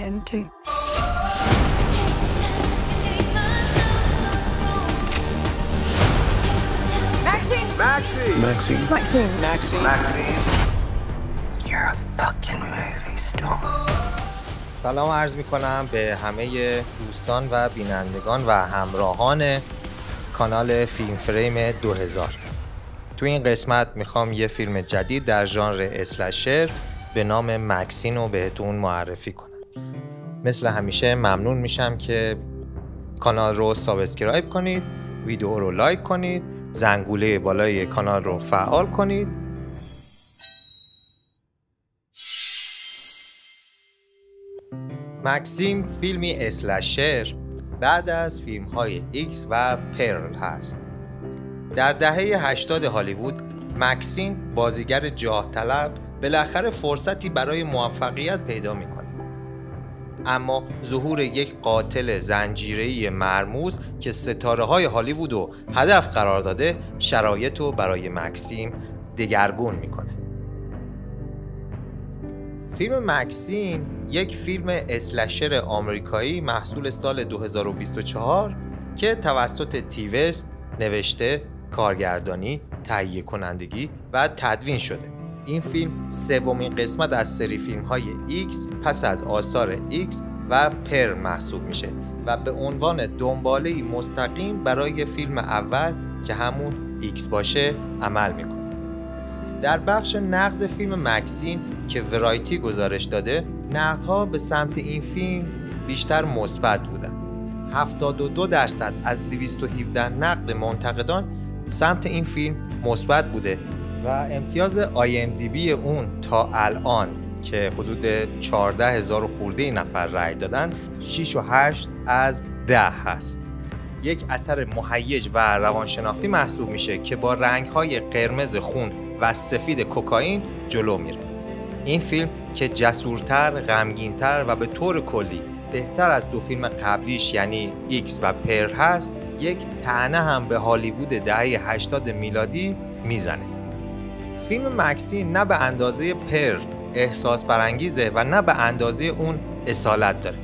into. Maxine. You're a fucking movie star. سلام عرض میکنم به همه دوستان و بینندگان و همراهان کانال فیلم فریم 2000. تو این قسمت میخوام یه فیلم جدید در ژانر اسلشر به نام مکسین رو بهتون معرفی کنم. مثل همیشه ممنون میشم که کانال رو سابسکرایب کنید، ویدیو رو لایک کنید، زنگوله بالای کانال رو فعال کنید. مکسین فیلمی اسلشر بعد از فیلم‌های ایکس و پرل هست. در دهه 80 هالیوود، مکسین بازیگر جاه طلب بالاخره فرصتی برای موفقیت پیدا میکنه. اما ظهور یک قاتل زنجیره‌ای مرموز که ستاره‌های هالیوود رو هدف قرار داده، شرایط رو برای مکسین دگرگون میکنه. فیلم مکسین یک فیلم اسلشر آمریکایی محصول سال 2024 که توسط تیوست نوشته، کارگردانی، تهیه کنندگی و تدوین شده. این فیلم سومین قسمت از سری فیلم‌های ایکس پس از آثار ایکس و پر محسوب میشه و به عنوان دنباله‌ای مستقیم برای فیلم اول که همون ایکس باشه عمل میکنه. در بخش نقد فیلم مکسین که ورایتی گزارش داده، نقدها به سمت این فیلم بیشتر مثبت بودن. 72% از 217 نقد منتقدان سمت این فیلم مثبت بوده و امتیاز IMDb اون تا الان که حدود 14,000 خورده نفر رأی دادن 6.8 از 10 هست. یک اثر مهیج و روانشناختی محسوب میشه که با رنگ‌های قرمز خون و سفید کوکائین جلو میره. این فیلم که جسورتر، غمگین‌تر و به طور کلی بهتر از دو فیلم قبلیش یعنی ایکس و پر هست، یک طعنه هم به هالیوود دهه 80 میلادی میزنه. فیلم مکسین نه به اندازه پر احساس برانگیزه و نه به اندازه اون اصالت داره،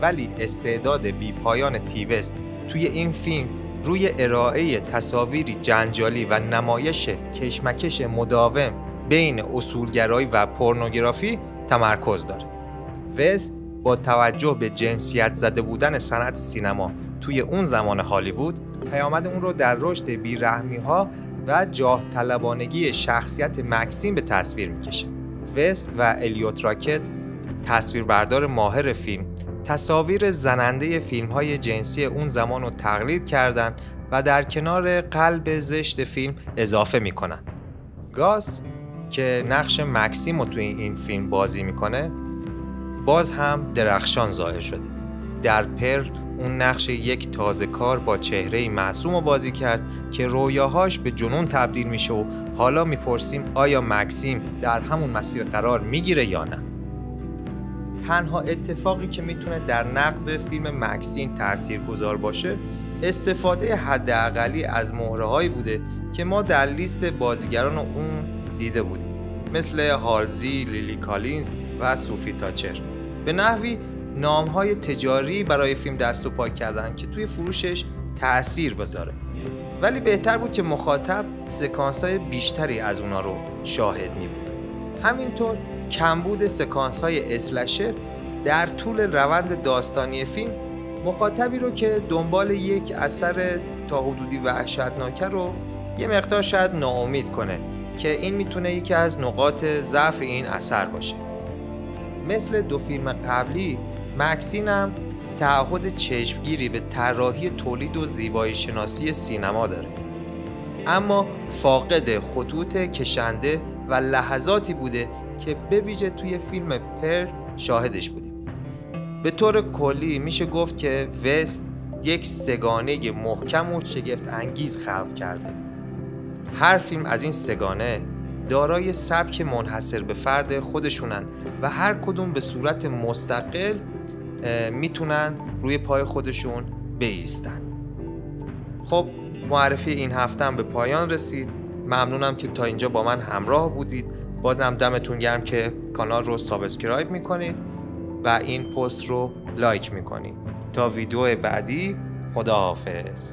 ولی استعداد بی‌پایان تیوست توی این فیلم روی ارائه تصاویری جنجالی و نمایش کشمکش مداوم بین اصولگرایی و پورنوگرافی تمرکز داره. وست با توجه به جنسیت زده بودن صنعت سینما توی اون زمان هالیوود، پیامد اون رو در رشد بی‌رحمی‌ها و جاه طلبانگی شخصیت مکسین به تصویر میکشه. وست و الیوت راکت، تصویربردار ماهر فیلم، تصاویر زننده فیلم‌های جنسی اون زمان رو تقلید کردن و در کنار قلب زشت فیلم اضافه میکنن. گاس که نقش مکسیم رو توی این فیلم بازی میکنه، باز هم درخشان ظاهر شده. در پر اون نقش یک تازه کار با چهره‌ای معصوم رو بازی کرد که رویاهاش به جنون تبدیل میشه و حالا میپرسیم آیا مکسیم در همون مسیر قرار میگیره یا نه. تنها اتفاقی که میتونه در نقد فیلم مکسین تاثیرگذار باشه، استفاده حداقلی از مهره‌هایی بوده که ما در لیست بازیگران اون دیده بودیم، مثل هالزی، لیلی کالینز و سوفی تاچر. به نحوی نام‌های تجاری برای فیلم دست و پا کردن که توی فروشش تأثیر بذاره، ولی بهتر بود که مخاطب سکانس‌های بیشتری از اونا رو شاهد می‌بود. همینطور کمبود سکانس‌های اسلشر در طول روند داستانی فیلم مخاطبی رو که دنبال یک اثر تا حدودی وحشتناک رو یه مقدار شاید ناامید کنه که این میتونه یکی از نقاط ضعف این اثر باشه. مثل دو فیلم قبلی، مکسین هم تعهد چشمگیری به طراحی تولید و زیبایی شناسی سینما داره، اما فاقد خطوط کشنده و لحظاتی بوده که به ویژه توی فیلم پر شاهدش بودیم. به طور کلی میشه گفت که وست یک سگانه محکم و شگفت انگیز خلق کرده. هر فیلم از این سگانه دارای سبک منحصر به فرد خودشونن و هر کدوم به صورت مستقل میتونن روی پای خودشون بایستن. خب معرفی این هفته هم به پایان رسید. ممنونم که تا اینجا با من همراه بودید. بازم دمتون گرم که کانال رو سابسکرایب میکنید و این پست رو لایک میکنید. تا ویدیو بعدی، خداحافظ.